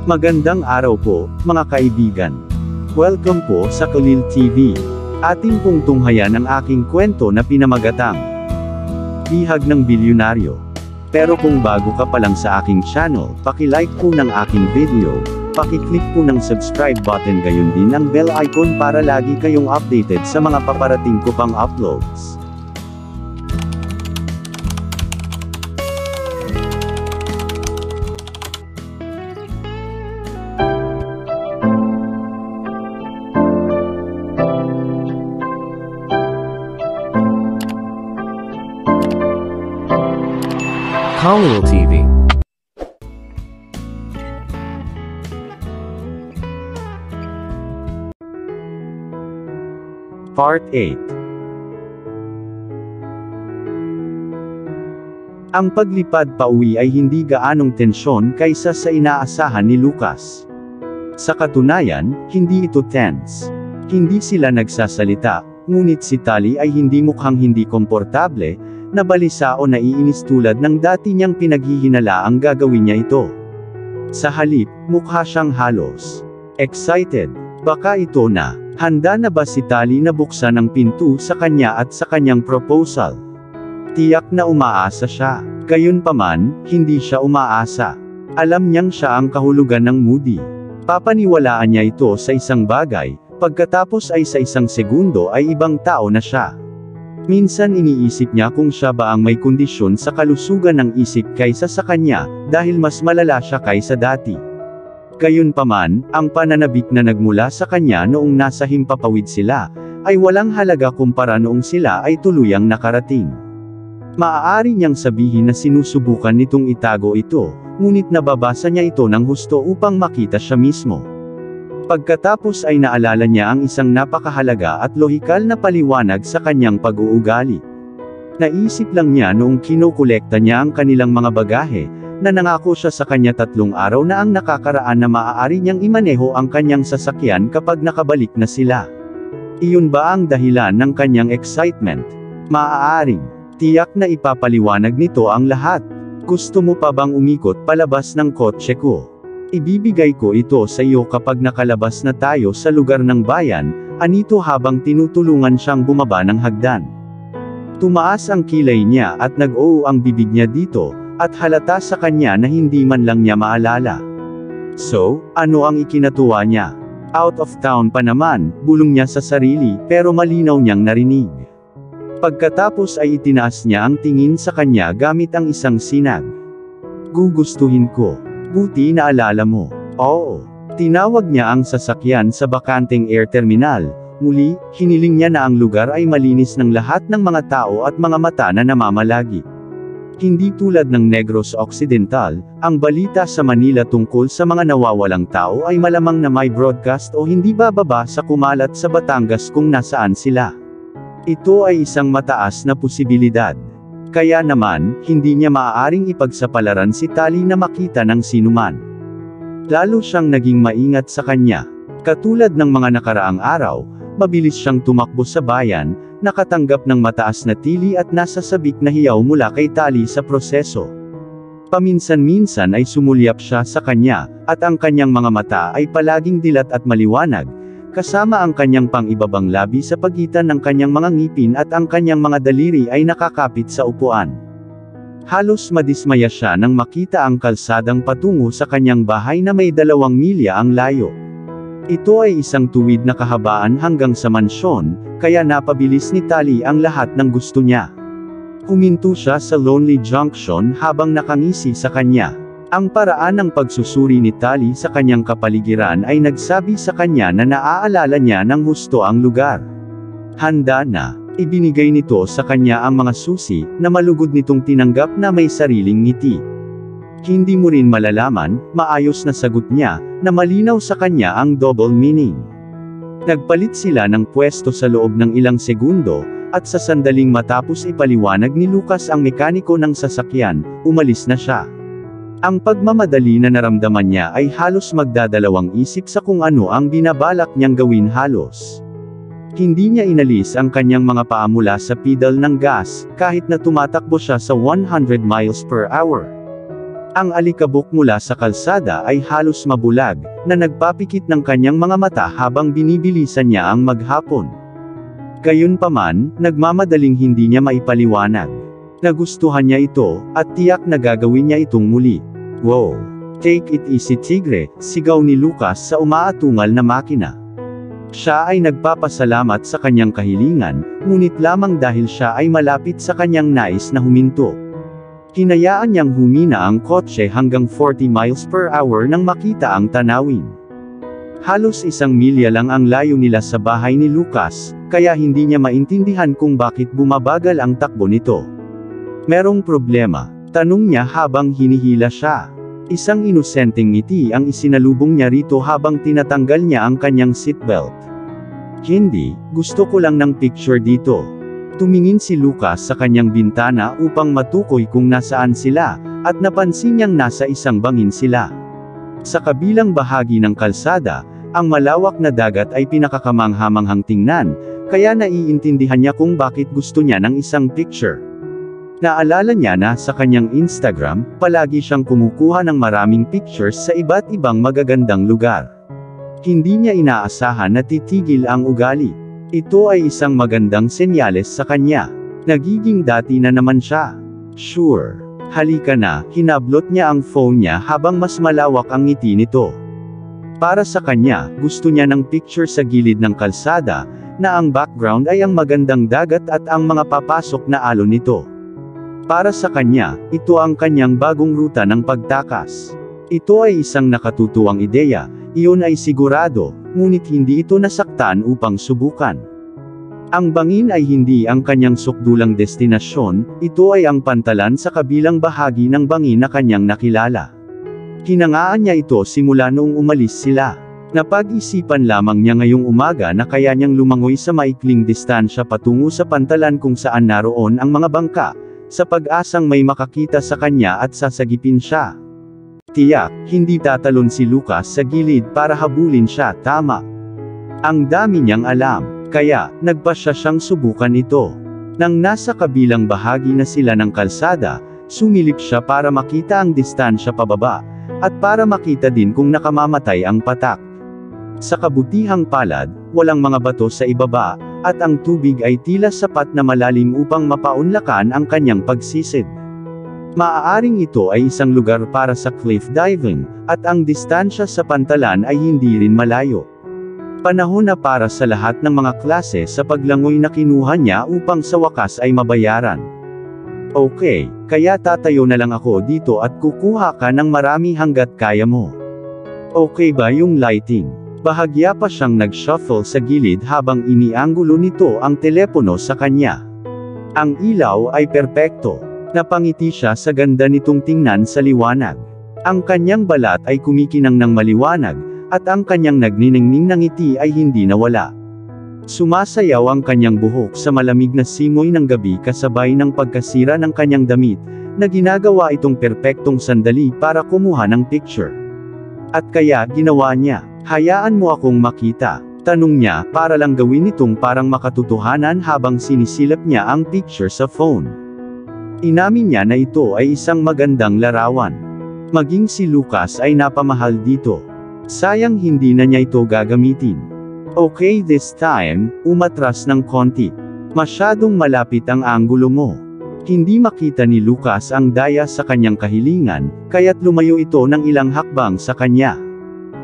Magandang araw po, mga kaibigan. Welcome po sa Kalil TV. Ating pong tunghayan ang aking kwento na pinamagatang Bihag ng Bilyonaryo. Pero kung bago ka pa lang sa aking channel, paki-like po ng aking video, paki-click po ng subscribe button gayon din ang bell icon para lagi kayong updated sa mga paparating ko pang uploads. Kalil TV. Part 8. Ang paglipad pauwi ay hindi gaanong tensyon kaysa sa inaasahan ni Lucas. Sa katunayan, hindi ito tense. Hindi sila nagsasalita, ngunit si Tali ay hindi mukhang hindi komportable, nabalisa o naiinis tulad ng dati niyang pinaghihinalaang gagawin niya ito. Sa halip, mukha siyang halos excited. Baka ito na. Handa na ba si Tali na buksan ang pinto sa kanya at sa kanyang proposal? Tiyak na umaasa siya. Gayunpaman, hindi siya umaasa. Alam niyang siya ang kahulugan ng Moody. Papaniwalaan niya ito sa isang bagay, pagkatapos ay sa isang segundo ay ibang tao na siya. Minsan iniisip niya kung siya ba ang may kondisyon sa kalusugan ng isip kaysa sa kanya, dahil mas malala siya kaysa dati. Gayunpaman, ang pananabik na nagmula sa kanya noong nasa himpapawid sila, ay walang halaga kumpara noong sila ay tuluyang nakarating. Maaari niyang sabihin na sinusubukan nitong itago ito, ngunit nababasa niya ito ng husto upang makita siya mismo. Pagkatapos ay naalala niya ang isang napakahalaga at lohikal na paliwanag sa kanyang pag-uugali. Naisip lang niya noong kinokolekta niya ang kanilang mga bagahe, na nangako siya sa kanya 3 araw na ang nakakaraan na maaari niyang imaneho ang kanyang sasakyan kapag nakabalik na sila. Iyon ba ang dahilan ng kanyang excitement? Maaaring. Tiyak na ipapaliwanag nito ang lahat. Gusto mo pa bang umikot palabas ng kotse ko? Ibibigay ko ito sa iyo kapag nakalabas na tayo sa lugar ng bayan, anito habang tinutulungan siyang bumaba ng hagdan. Tumaas ang kilay niya at nag-oo ang bibig niya dito, at halata sa kanya na hindi man lang niya maalala. So, ano ang ikinatuwa niya? Out of town pa naman, bulong niya sa sarili, pero malinaw niyang narinig. Pagkatapos ay itinaas niya ang tingin sa kanya gamit ang isang sinag. Gugustuhin ko. Buti naalala mo. Oo. Tinawag niya ang sasakyan sa bakanteng air terminal. Muli, hiniling niya na ang lugar ay malinis ng lahat ng mga tao at mga mata na namamalagi. Hindi tulad ng Negros Occidental, ang balita sa Manila tungkol sa mga nawawalang tao ay malamang na may broadcast o hindi bababa sa kumalat sa Batangas kung nasaan sila. Ito ay isang mataas na posibilidad. Kaya naman, hindi niya maaaring ipagsapalaran si Tali na makita ng sinuman. Lalo siyang naging maingat sa kanya. Katulad ng mga nakaraang araw, mabilis siyang tumakbo sa bayan, nakatanggap ng mataas na tili at nasa sabik na hiyaw mula kay Tali sa proseso. Paminsan-minsan ay sumulyap siya sa kanya, at ang kanyang mga mata ay palaging dilat at maliwanag, kasama ang kanyang pang-ibabang labi sa pagitan ng kanyang mga ngipin at ang kanyang mga daliri ay nakakapit sa upuan. Halos madismaya siya nang makita ang kalsadang patungo sa kanyang bahay na may 2 milya ang layo. Ito ay isang tuwid na kahabaan hanggang sa mansyon, kaya napabilis ni Tali ang lahat ng gusto niya. Huminto siya sa Lonely Junction habang nakangisi sa kanya. Ang paraan ng pagsusuri ni Tali sa kanyang kapaligiran ay nagsabi sa kanya na naaalala niya ng husto ang lugar. Handa na. Ibinigay nito sa kanya ang mga susi, na malugod nitong tinanggap na may sariling ngiti. Hindi mo rin malalaman, maayos na sagot niya, na malinaw sa kanya ang double meaning. Nagpalit sila ng pwesto sa loob ng ilang segundo, at sa sandaling matapos ipaliwanag ni Lucas ang mekaniko ng sasakyan, umalis na siya. Ang pagmamadali na naramdaman niya ay halos magdadalawang isip sa kung ano ang binabalak niyang gawin halos. Hindi niya inalis ang kanyang mga paa mula sa pedal ng gas, kahit na tumatakbo siya sa 100 miles per hour. Ang alikabok mula sa kalsada ay halos mabulag, na nagpapikit ng kanyang mga mata habang binibilisan niya ang maghapon. Gayunpaman, nagmamadaling hindi niya maipaliwanag. Nagustuhan niya ito, at tiyak na gagawin niya itong muli. Wow! Take it easy tigre, sigaw ni Lucas sa umaatungal na makina. Siya ay nagpapasalamat sa kanyang kahilingan, ngunit lamang dahil siya ay malapit sa kanyang nais na huminto. Hinayaan niyang humina ang kotse hanggang 40 miles per hour nang makita ang tanawin. Halos 1 milya lang ang layo nila sa bahay ni Lucas, kaya hindi niya maintindihan kung bakit bumabagal ang takbo nito. Merong problema? Tanong niya habang hinihila siya. Isang inosenteng ngiti ang isinalubong niya rito habang tinatanggal niya ang kanyang seatbelt. Hindi, gusto ko lang ng picture dito. Tumingin si Lucas sa kanyang bintana upang matukoy kung nasaan sila, at napansin niyang nasa isang bangin sila. Sa kabilang bahagi ng kalsada, ang malawak na dagat ay pinakakamanghamanghang tingnan, kaya naiintindihan niya kung bakit gusto niya ng isang picture. Naalala niya na sa kanyang Instagram, palagi siyang kumukuha ng maraming pictures sa iba't ibang magagandang lugar. Hindi niya inaasahan na titigil ang ugali. Ito ay isang magandang senyales sa kanya. Nagiging dati na naman siya. Sure. Halika na, hinablot niya ang phone niya habang mas malawak ang ngiti nito. Para sa kanya, gusto niya ng picture sa gilid ng kalsada, na ang background ay ang magandang dagat at ang mga papasok na alon nito. Para sa kanya, ito ang kanyang bagong ruta ng pagtakas. Ito ay isang nakatutuwang ideya, iyon ay sigurado, ngunit hindi ito nasaktan upang subukan. Ang bangin ay hindi ang kanyang sukdulang destinasyon, ito ay ang pantalan sa kabilang bahagi ng bangin na kanyang nakilala. Hinangaan niya ito simula noong umalis sila. Napag-isipan lamang niya ngayong umaga na kaya niyang lumangoy sa maikling distansya patungo sa pantalan kung saan naroon ang mga bangka, sa pag-asang may makakita sa kanya at sasagipin siya. Tiyak, hindi tatalon si Lucas sa gilid para habulin siya, tama. Ang dami niyang alam, kaya, nagpasya siyang subukan ito. Nang nasa kabilang bahagi na sila ng kalsada, sumilip siya para makita ang distansya pababa, at para makita din kung nakamamatay ang patak. Sa kabutihang palad, walang mga bato sa ibaba, at ang tubig ay tila sapat na malalim upang mapaunlakan ang kanyang pagsisid. Maaaring ito ay isang lugar para sa cliff diving, at ang distansya sa pantalan ay hindi rin malayo. Panahon na para sa lahat ng mga klase sa paglangoy na kinuha niya upang sa wakas ay mabayaran. Okay, kaya tatayo na lang ako dito at kukuha ka ng marami hanggat kaya mo. Okay ba yung lighting? Bahagya pa siyang nag-shuffle sa gilid habang inianggulo nito ang telepono sa kanya. Ang ilaw ay perpekto. Napangiti siya sa ganda nitong tingnan sa liwanag. Ang kanyang balat ay kumikinang ng maliwanag, at ang kanyang nagniningning na ngiti ay hindi nawala. Sumasayaw ang kanyang buhok sa malamig na simoy ng gabi kasabay ng pagkasira ng kanyang damit, na ginagawa itong perpektong sandali para kumuha ng picture. At kaya ginawa niya, hayaan mo akong makita, tanong niya para lang gawin itong parang makatotohanan habang sinisilap niya ang picture sa phone. Inamin niya na ito ay isang magandang larawan. Maging si Lucas ay napamahal dito. Sayang hindi na niya ito gagamitin. Okay, this time, umatras ng konti. Masyadong malapit ang anggulo mo. Hindi makita ni Lucas ang daya sa kanyang kahilingan, kaya't lumayo ito ng ilang hakbang sa kanya.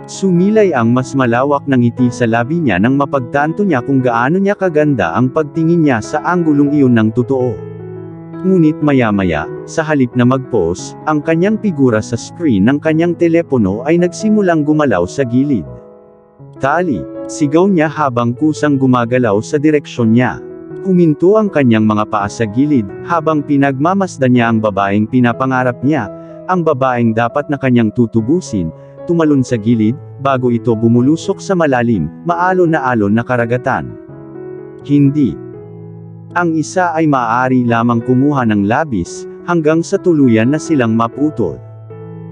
Sumilay ang mas malawak na ngiti sa labi niya nang mapagtanto niya kung gaano niya kaganda ang pagtingin niya sa anggulong iyon ng totoo. Ngunit maya-maya, sa halip na mag-pause, ang kanyang figura sa screen ng kanyang telepono ay nagsimulang gumalaw sa gilid. Tali, sigaw niya habang kusang gumagalaw sa direksyon niya. Huminto ang kanyang mga paa sa gilid, habang pinagmamasdan niya ang babaeng pinapangarap niya, ang babaeng dapat na kanyang tutubusin, tumalon sa gilid, bago ito bumulusok sa malalim, maalon na karagatan. Hindi. Ang isa ay maaari lamang kumuha ng labis, hanggang sa tuluyan na silang maputol.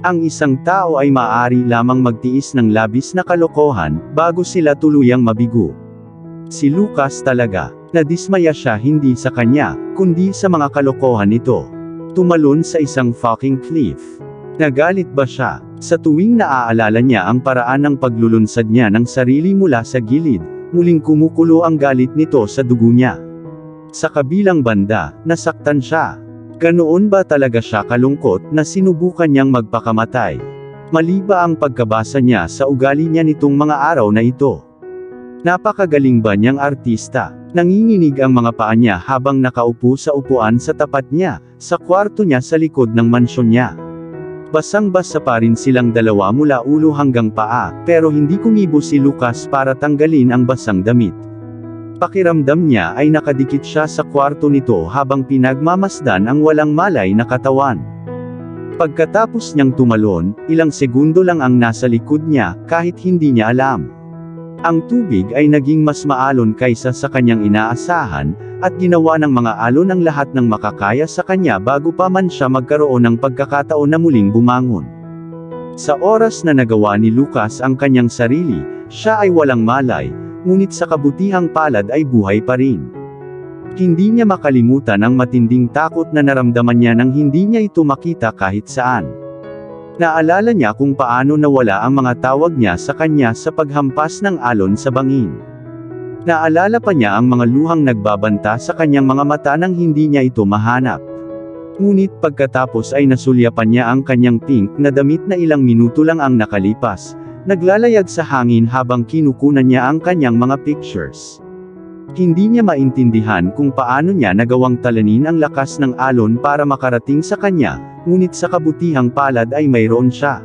Ang isang tao ay maaari lamang magtiis ng labis na kalokohan, bago sila tuluyang mabigo. Si Lucas talaga, nadismaya siya hindi sa kanya, kundi sa mga kalokohan nito. Tumalon sa isang fucking cliff. Nagalit ba siya? Sa tuwing naaalala niya ang paraan ng paglulunsad niya ng sarili mula sa gilid, muling kumukulo ang galit nito sa dugo niya. Sa kabilang banda, nasaktan siya. Ganoon ba talaga siya kalungkot na sinubukan niyang magpakamatay? Mali ba ang pagkabasa niya sa ugali niya nitong mga araw na ito? Napakagaling ba niyang artista? Nanginginig ang mga paa niya habang nakaupo sa upuan sa tapat niya, sa kwarto niya sa likod ng mansyon niya. Basang-basa pa rin silang dalawa mula ulo hanggang paa, pero hindi kumibo si Lucas para tanggalin ang basang damit. Pakiramdam niya ay nakadikit siya sa kwarto nito habang pinagmamasdan ang walang malay na katawan. Pagkatapos niyang tumalon, ilang segundo lang ang nasa likod niya, kahit hindi niya alam. Ang tubig ay naging mas maalon kaysa sa kanyang inaasahan, at ginawa ng mga alon ang lahat ng makakaya sa kanya bago pa man siya magkaroon ng pagkakataon na muling bumangon. Sa oras na nagawa ni Lucas ang kanyang sarili, siya ay walang malay, ngunit sa kabutihang palad ay buhay pa rin. Hindi niya makalimutan ang matinding takot na naramdaman niya nang hindi niya ito makita kahit saan. Naalala niya kung paano nawala ang mga tawag niya sa kanya sa paghampas ng alon sa bangin. Naalala pa niya ang mga luhang nagbabanta sa kanyang mga mata nang hindi niya ito mahanap. Ngunit pagkatapos ay nasulyapan niya ang kanyang pink na damit na ilang minuto lang ang nakalipas, naglalayag sa hangin habang kinukunan niya ang kanyang mga pictures. Hindi niya maintindihan kung paano niya nagawang talanin ang lakas ng alon para makarating sa kanya, ngunit sa kabutihang palad ay mayroon siya.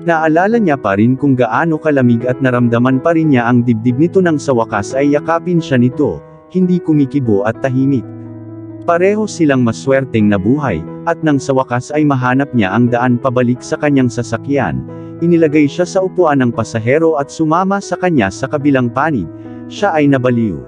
Naalala niya pa rin kung gaano kalamig at naramdaman pa rin niya ang dibdib nito nang sa wakas ay yakapin siya nito, hindi kumikibo at tahimik. Pareho silang maswerteng nabuhay, at nang sa wakas ay mahanap niya ang daan pabalik sa kanyang sasakyan, inilagay siya sa upuan ng pasahero at sumama sa kanya sa kabilang panig, siya ay nabaliw.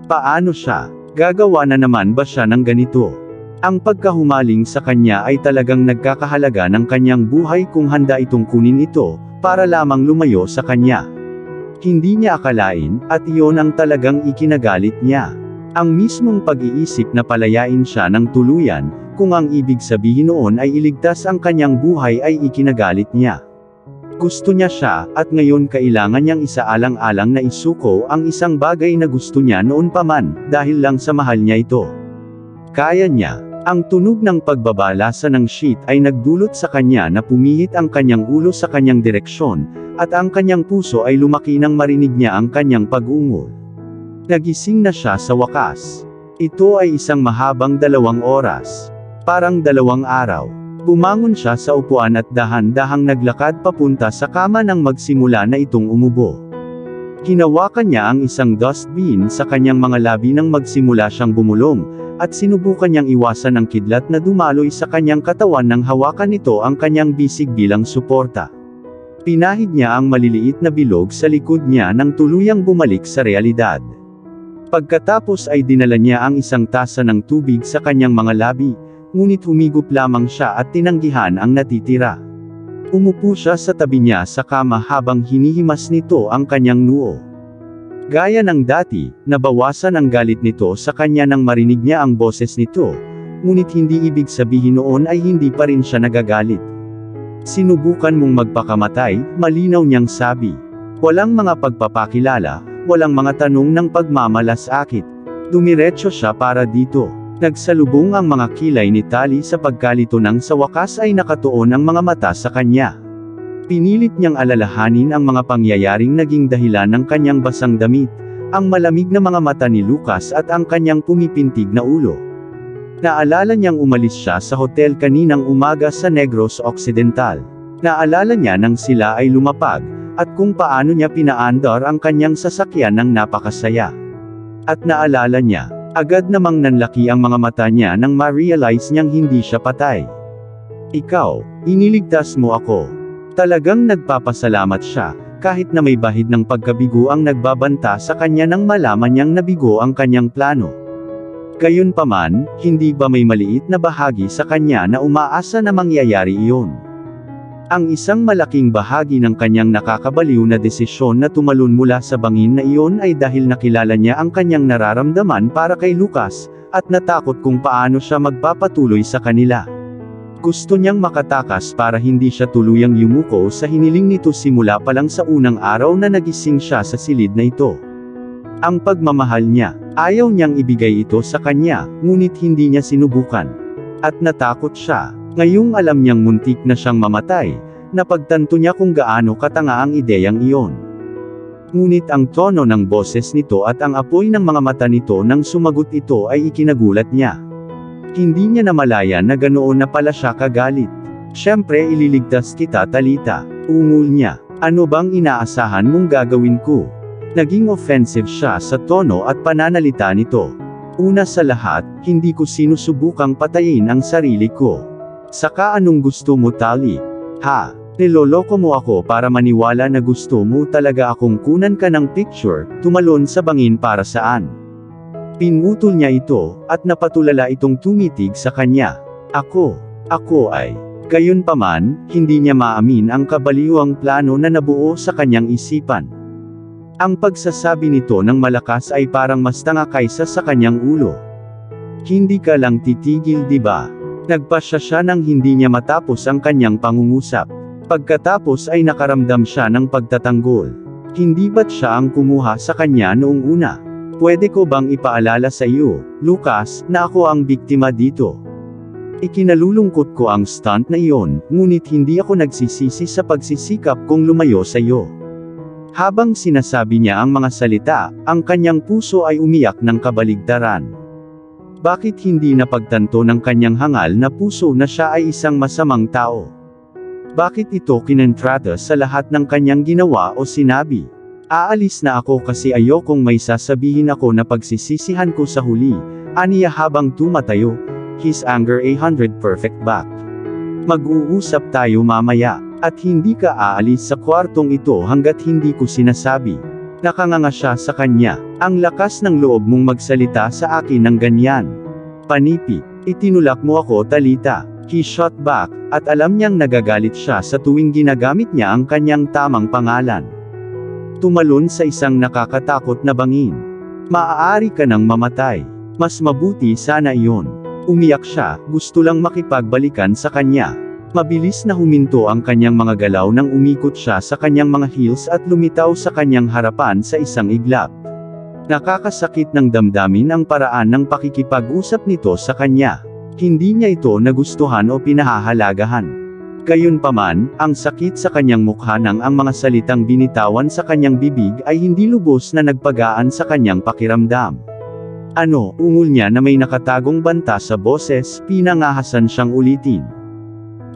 Paano siya? Gagawa na naman ba siya ng ganito? Ang pagkahumaling sa kanya ay talagang nagkakahalaga ng kanyang buhay kung handa itong kunin ito, para lamang lumayo sa kanya. Hindi niya akalain, at iyon ang talagang ikinagalit niya. Ang mismong pag-iisip na palayain siya ng tuluyan, kung ang ibig sabihin noon ay iligtas ang kanyang buhay ay ikinagalit niya. Gusto niya siya, at ngayon kailangan niyang isaalang-alang na isuko ang isang bagay na gusto niya noon pa man, dahil lang sa mahal niya ito. Kaya niya. Ang tunog ng pagbabalasa ng sheet ay nagdulot sa kanya na pumihit ang kanyang ulo sa kanyang direksyon, at ang kanyang puso ay lumaki nang marinig niya ang kanyang pag-ungol. Nagising na siya sa wakas. Ito ay isang mahabang 2 oras. Parang 2 araw. Bumangon siya sa upuan at dahan-dahang naglakad papunta sa kama nang magsimula na itong umubo. Hinawakan niya ang isang dustbin sa kanyang mga labi nang magsimula siyang bumulong, at sinubukan niyang iwasan ang kidlat na dumaloy sa kanyang katawan nang hawakan nito ang kanyang bisig bilang suporta. Pinahid niya ang maliliit na bilog sa likod niya nang tuluyang bumalik sa realidad. Pagkatapos ay dinala niya ang isang tasa ng tubig sa kanyang mga labi, ngunit humigop lamang siya at tinanggihan ang natitira. Umupo siya sa tabi niya sa kama habang hinihimas nito ang kanyang noo. Gaya ng dati, nabawasan ang galit nito sa kanya nang marinig niya ang boses nito, ngunit hindi ibig sabihin noon ay hindi pa rin siya nagagalit. Sinubukan mong magpakamatay, malinaw niyang sabi. Walang mga pagpapakilala, walang mga tanong ng pagmamalasakit. Dumiretso siya para dito. Nagsalubong ang mga kilay ni Tali sa pagkalito nang sa wakas ay nakatuon ang mga mata sa kanya. Pinilit niyang alalahanin ang mga pangyayaring naging dahilan ng kanyang basang damit, ang malamig na mga mata ni Lucas at ang kanyang pumipintig na ulo. Naalala niyang umalis siya sa hotel kaninang umaga sa Negros Occidental. Naalala niya nang sila ay lumapag, at kung paano niya pinaandar ang kanyang sasakyan ng napakasaya. At naalala niya, agad namang nanlaki ang mga mata niya nang ma-realize niyang hindi siya patay. Ikaw, iniligtas mo ako. Talagang nagpapasalamat siya, kahit na may bahid ng pagkabigo ang nagbabanta sa kanya nang malaman niyang nabigo ang kanyang plano. Gayunpaman, hindi ba may maliit na bahagi sa kanya na umaasa na mangyayari iyon? Ang isang malaking bahagi ng kanyang nakakabaliw na desisyon na tumalon mula sa bangin na iyon ay dahil nakilala niya ang kanyang nararamdaman para kay Lucas, at natakot kung paano siya magpapatuloy sa kanila. Gusto niyang makatakas para hindi siya tuluyang yumuko sa hiniling nito simula pa lang sa unang araw na nagising siya sa silid na ito. Ang pagmamahal niya, ayaw niyang ibigay ito sa kanya, ngunit hindi niya sinubukan. At natakot siya. Ngayong alam niyang muntik na siyang mamatay, napagtanto niya kung gaano katanga ang ideyang iyon. Ngunit ang tono ng boses nito at ang apoy ng mga mata nito nang sumagot ito ay ikinagulat niya. Hindi niya namalaya na ganoon na pala siya kagalit. Siyempre ililigtas kita Talita. Ungol niya. Ano bang inaasahan mong gagawin ko? Naging offensive siya sa tono at pananalita nito. Una sa lahat, hindi ko sinusubukang patayin ang sarili ko. Saka anong gusto mo Tali? Ha? Niloloko mo ako para maniwala na gusto mo talaga akong kunan ka ng picture, tumalon sa bangin para saan? Pinutol niya ito, at napatulala itong tumitig sa kanya. Ako ay. Gayunpaman, hindi niya maamin ang kabaliwang plano na nabuo sa kanyang isipan. Ang pagsasabi nito ng malakas ay parang mas tanga kaysa sa kanyang ulo. Hindi ka lang titigil di ba? Nagpasya siya nang hindi niya matapos ang kanyang pangungusap. Pagkatapos ay nakaramdam siya ng pagtatanggol. Hindi ba't siya ang kumuha sa kanya noong una? Pwede ko bang ipaalala sa iyo, Lucas, na ako ang biktima dito? Ikinalulungkot ko ang stunt na iyon, ngunit hindi ako nagsisisi sa pagsisikap kong lumayo sa iyo. Habang sinasabi niya ang mga salita, ang kanyang puso ay umiyak ng kabaligtaran. Bakit hindi napagtanto ng kanyang hangal na puso na siya ay isang masamang tao? Bakit ito kinontrata sa lahat ng kanyang ginawa o sinabi? Aalis na ako kasi ayokong may sasabihin ako na pagsisisihan ko sa huli, aniya habang tumatayo, his anger 100 perfect back. Mag-uusap tayo mamaya, at hindi ka aalis sa kwartong ito hanggat hindi ko sinasabi. Nakanganga siya sa kanya. Ang lakas ng loob mong magsalita sa akin ng ganyan. Panipi, itinulak mo ako Talita. He shot back, at alam niyang nagagalit siya sa tuwing ginagamit niya ang kanyang tamang pangalan. Tumalon sa isang nakakatakot na bangin. Maaari ka nang mamatay. Mas mabuti sana iyon. Umiyak siya, gusto lang makipagbalikan sa kanya. Mabilis na huminto ang kanyang mga galaw nang umikot siya sa kanyang mga heels at lumitaw sa kanyang harapan sa isang iglap. Nakakasakit ng damdamin ang paraan ng pakikipag-usap nito sa kanya. Hindi niya ito nagustuhan o pinahahalagahan. Gayunpaman, ang sakit sa kanyang mukha nang ang mga salitang binitawan sa kanyang bibig ay hindi lubos na nagpagaan sa kanyang pakiramdam. Ano, ungol niya na may nakatagong banta sa boses, pinangahasan siyang ulitin.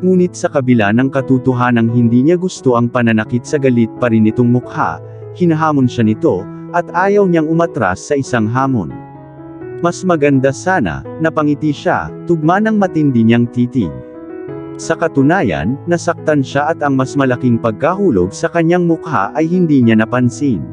Ngunit sa kabila ng katotohanang hindi niya gusto ang pananakit sa galit pa rin itong mukha, hinahamon siya nito, at ayaw niyang umatras sa isang hamon. Mas maganda sana, napangiti siya, tugma ng matindi niyang titig. Sa katunayan, nasaktan siya at ang mas malaking pagkahulog sa kanyang mukha ay hindi niya napansin.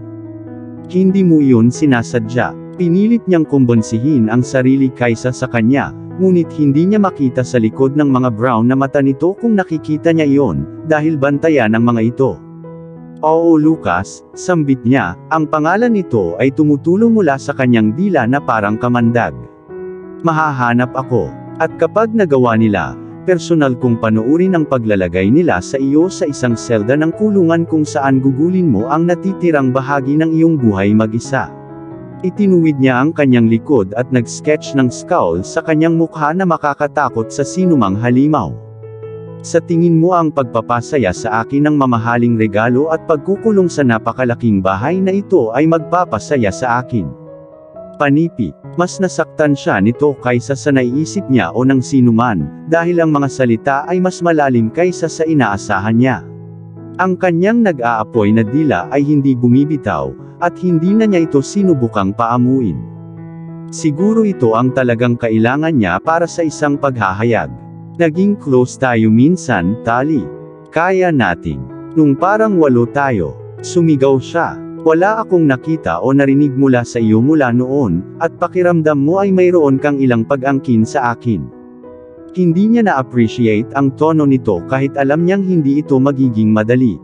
Hindi mo iyon sinasadya. Pinilit niyang kumbonsihin ang sarili kaysa sa kanya, ngunit hindi niya makita sa likod ng mga brown na mata nito kung nakikita niya iyon, dahil bantayan ang mga ito. Oo Lucas, sambit niya, ang pangalan nito ay tumutulong mula sa kanyang dila na parang kamandag. Mahahanap ako, at kapag nagawa nila, personal kong panuurin ang paglalagay nila sa iyo sa isang selda ng kulungan kung saan gugulin mo ang natitirang bahagi ng iyong buhay mag-isa. Itinuwid niya ang kanyang likod at nag-sketch ng scowl sa kanyang mukha na makakatakot sa sinumang halimaw. Sa tingin mo ang pagpapasaya sa akin ng mamahaling regalo at pagkukulong sa napakalaking bahay na ito ay magpapasaya sa akin? Panipi, mas nasaktan siya nito kaysa sa naiisip niya o ng sinuman, dahil ang mga salita ay mas malalim kaysa sa inaasahan niya. Ang kanyang nag-aapoy na dila ay hindi bumibitaw, at hindi na niya ito sinubukang paamuin. Siguro ito ang talagang kailangan niya para sa isang paghahayag. Naging close tayo minsan, Tali. Kaya nating. Nung parang 8 tayo, sumigaw siya. Wala akong nakita o narinig mula sa iyo mula noon, at pakiramdam mo ay mayroon kang ilang pag-angkin sa akin. Hindi niya na-appreciate ang tono nito kahit alam niyang hindi ito magiging madali.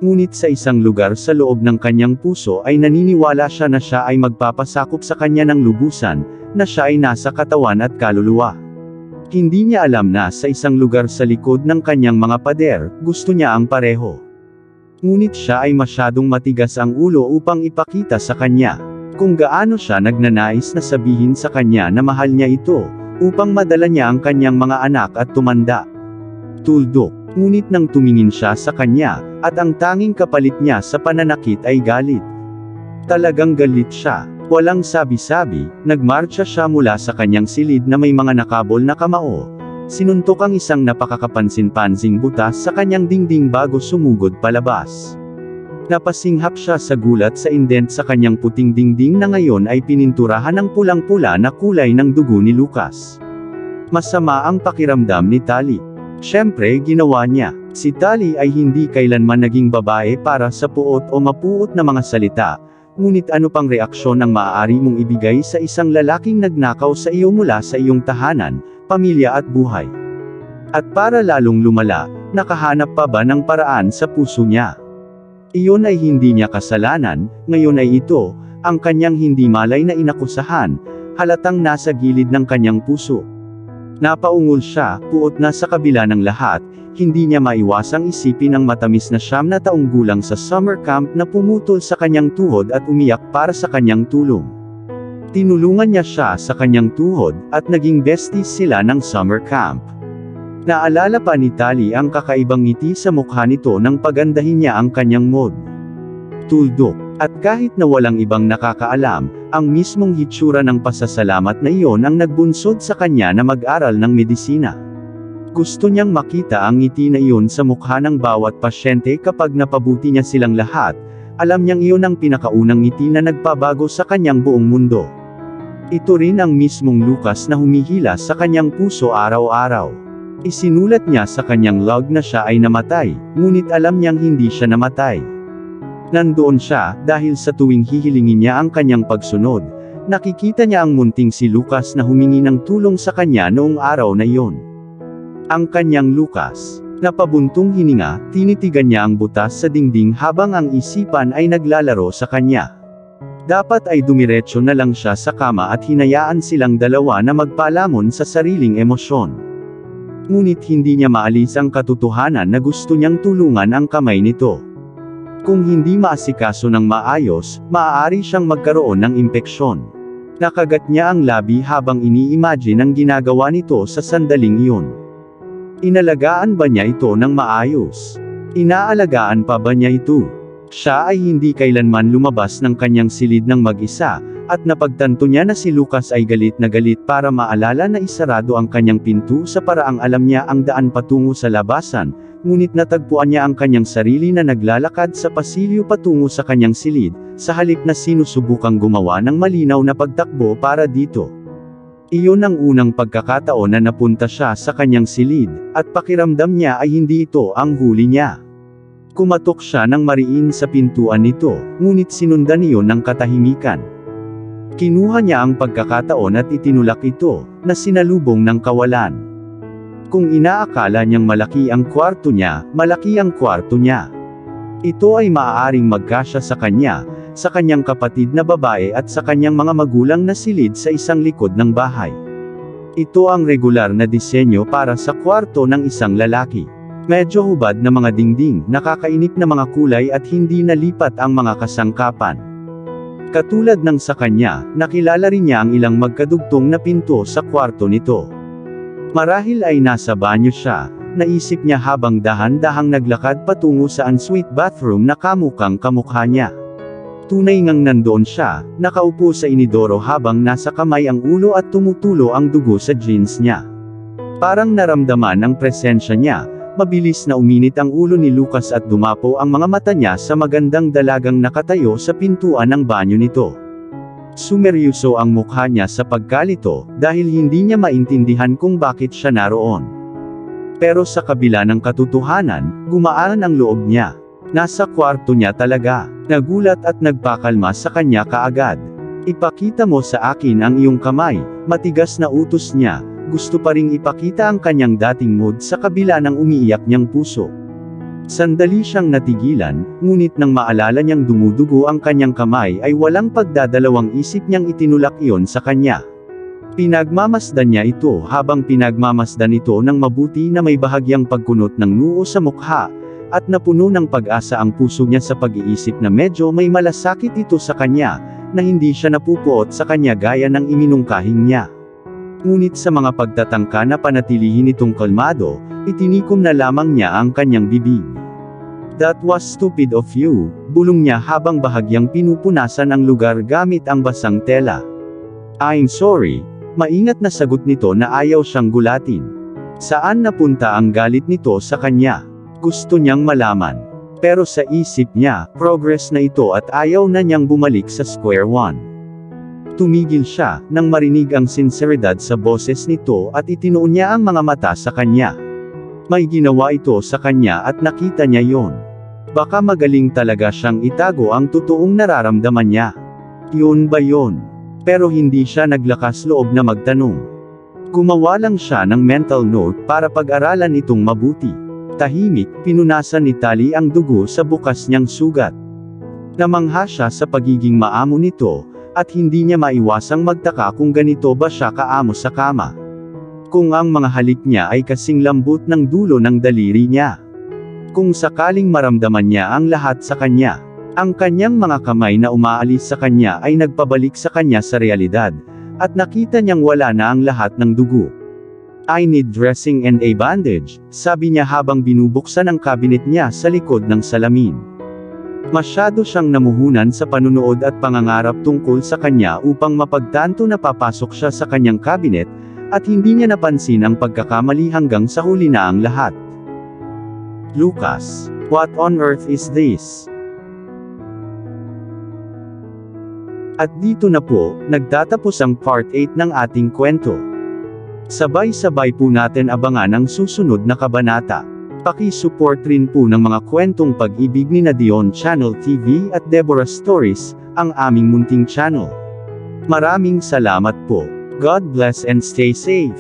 Ngunit sa isang lugar sa loob ng kanyang puso ay naniniwala siya na siya ay magpapasakop sa kanya ng lubusan, na siya ay nasa katawan at kaluluwa. Hindi niya alam na sa isang lugar sa likod ng kanyang mga pader, gusto niya ang pareho. Ngunit siya ay masyadong matigas ang ulo upang ipakita sa kanya kung gaano siya nagnanais na sabihin sa kanya na mahal niya ito, upang madala niya ang kanyang mga anak at tumanda. Tuldok. Ngunit nang tumingin siya sa kanya, at ang tanging kapalit niya sa pananakit ay galit. Talagang galit siya. Walang sabi-sabi, nagmarcha siya mula sa kanyang silid na may mga nakabol na kamao. Sinuntok ang isang napakakapansin-pansing butas sa kanyang dingding bago sumugod palabas. Napasinghap siya sa gulat sa indent sa kanyang puting dingding na ngayon ay pininturahan ng pulang-pula na kulay ng dugo ni Lucas. Masama ang pakiramdam ni Tali. Siyempre ginawa niya. Si Tali ay hindi kailanman naging babae para sa puot o mapuot na mga salita, ngunit ano pang reaksyon ang maaari mong ibigay sa isang lalaking nagnakaw sa iyo mula sa iyong tahanan, pamilya at buhay? At para lalong lumala, nakahanap pa ba ng paraan sa puso niya? Iyon ay hindi niya kasalanan, ngayon ay ito, ang kanyang hindi malay na inakusahan, halatang nasa gilid ng kanyang puso. Napaungol siya, puot na sa kabila ng lahat, hindi niya maiwasang isipin ang matamis na 9 na taong gulang sa summer camp na pumutol sa kanyang tuhod at umiyak para sa kanyang tulong. Tinulungan niya siya sa kanyang tuhod, at naging besties sila ng summer camp. Naalala pa ni Tali ang kakaibang ngiti sa mukha nito nang pagandahin niya ang kanyang mod. Tuldok. At kahit na walang ibang nakakaalam, ang mismong hitsura ng pasasalamat na iyon ang nagbunsod sa kanya na mag-aral ng medisina. Gusto niyang makita ang ngiti na iyon sa mukha ng bawat pasyente kapag napabuti niya silang lahat, alam niyang iyon ang pinakaunang ngiti na nagpabago sa kanyang buong mundo. Ito rin ang mismong Lucas na humihila sa kanyang puso araw-araw. Isinulat niya sa kanyang log na siya ay namatay, ngunit alam niyang hindi siya namatay. Nandoon siya, dahil sa tuwing hihilingin niya ang kanyang pagsunod, nakikita niya ang munting si Lucas na humingi ng tulong sa kanya noong araw na iyon. Ang kanyang Lucas. Napabuntong hininga, tinitigan niya ang butas sa dingding habang ang isipan ay naglalaro sa kanya. Dapat ay dumiretso na lang siya sa kama at hinayaan silang dalawa na magpalamon sa sariling emosyon. Ngunit hindi niya maalis ang katotohanan na gusto niyang tulungan ang kamay nito. Kung hindi maasikaso ng maayos, maaari siyang magkaroon ng impeksyon. Nakagat niya ang labi habang ini-imagine ang ginagawa nito sa sandaling iyon. Inalagaan ba niya ito ng maayos? Inaalagaan pa ba niya ito? Siya ay hindi kailanman lumabas ng kanyang silid ng mag-isa, at napagtanto niya na si Lucas ay galit na galit para maalala na isarado ang kanyang pinto sa paraang alam niya ang daan patungo sa labasan, ngunit natagpuan niya ang kanyang sarili na naglalakad sa pasilyo patungo sa kanyang silid, sa halip na sinusubukang gumawa ng malinaw na pagtakbo para dito. Iyon ang unang pagkakataon na napunta siya sa kanyang silid, at pakiramdam niya ay hindi ito ang huli niya. Kumatok siya ng mariin sa pintuan nito, ngunit sinundan iyon ng katahimikan. Kinuha niya ang pagkakataon at itinulak ito, na sinalubong ng kawalan. Kung inaakala niyang malaki ang kwarto niya, malaki ang kwarto niya. Ito ay maaaring magkasya sa kanyang kapatid na babae at sa kanyang mga magulang na silid sa isang likod ng bahay. Ito ang regular na disenyo para sa kwarto ng isang lalaki. Medyo hubad na mga dingding, nakakainip na mga kulay at hindi nalipat ang mga kasangkapan. Katulad ng sa kanya, nakilala rin niya ang ilang magkadugtong na pinto sa kwarto nito. Marahil ay nasa banyo siya, naisip niya habang dahan-dahang naglakad patungo sa ensuite bathroom na kamukang kamukha niya. Tunay ngang nandoon siya, nakaupo sa inidoro habang nasa kamay ang ulo at tumutulo ang dugo sa jeans niya. Parang naramdaman ang presensya niya. Mabilis na uminit ang ulo ni Lucas at dumapo ang mga mata niya sa magandang dalagang nakatayo sa pintuan ng banyo nito. Sumeryoso ang mukha niya sa pagkalito, dahil hindi niya maintindihan kung bakit siya naroon. Pero sa kabila ng katotohanan, gumaan ang loob niya. Nasa kwarto niya talaga. Nagulat at nagpakalma sa kanya kaagad. Ipakita mo sa akin ang iyong kamay, matigas na utos niya. Gusto pa ring ipakita ang kanyang dating mood sa kabila ng umiiyak niyang puso. Sandali siyang natigilan, ngunit nang maalala niyang dumudugo ang kanyang kamay ay walang pagdadalawang isip niyang itinulak iyon sa kanya. Pinagmamasdan niya ito habang pinagmamasdan ito ng mabuti na may bahagyang pagkunot ng noo sa mukha, at napuno ng pag-asa ang puso niya sa pag-iisip na medyo may malasakit ito sa kanya, na hindi siya napupuot sa kanya gaya ng iminungkahing niya. Ngunit sa mga pagtatangka na panatilihin itong kalmado, itinikom na lamang niya ang kanyang bibig. "That was stupid of you," bulong niya habang bahagyang pinupunasan ang lugar gamit ang basang tela. "I'm sorry," maingat na sagot nito na ayaw siyang gulatin. Saan napunta ang galit nito sa kanya? Gusto niyang malaman. Pero sa isip niya, progress na ito at ayaw na niyang bumalik sa square one. Tumigil siya, nang marinig ang sinseridad sa boses nito at itinuon niya ang mga mata sa kanya. May ginawa ito sa kanya at nakita niya yon. Baka magaling talaga siyang itago ang totoong nararamdaman niya. Yun ba yon? Pero hindi siya naglakas loob na magtanong. Gumawa lang siya ng mental note para pag-aralan itong mabuti. Tahimik, pinunasan ni Tali ang dugo sa bukas niyang sugat. Namangha siya sa pagiging maamo nito, at hindi niya maiwasang magtaka kung ganito ba siya kaamo sa kama. Kung ang mga halik niya ay kasing lambot ng dulo ng daliri niya. Kung sakaling maramdaman niya ang lahat sa kanya, ang kanyang mga kamay na umaalis sa kanya ay nagpabalik sa kanya sa realidad, at nakita niyang wala na ang lahat ng dugo. "I need dressing and a bandage," sabi niya habang binubuksan ang cabinet niya sa likod ng salamin. Masyado siyang namuhunan sa panunood at pangangarap tungkol sa kanya upang mapagtanto na papasok siya sa kanyang cabinet, at hindi niya napansin ang pagkakamali hanggang sa huli na ang lahat. Lucas, what on earth is this? At dito na po, nagtatapos ang part 8 ng ating kwento. Sabay-sabay po natin abangan ang susunod na kabanata. Paki-support rin po ng mga kwentong pag-ibig ni Dion Channel TV at Deborah Stories, ang aming munting channel. Maraming salamat po. God bless and stay safe.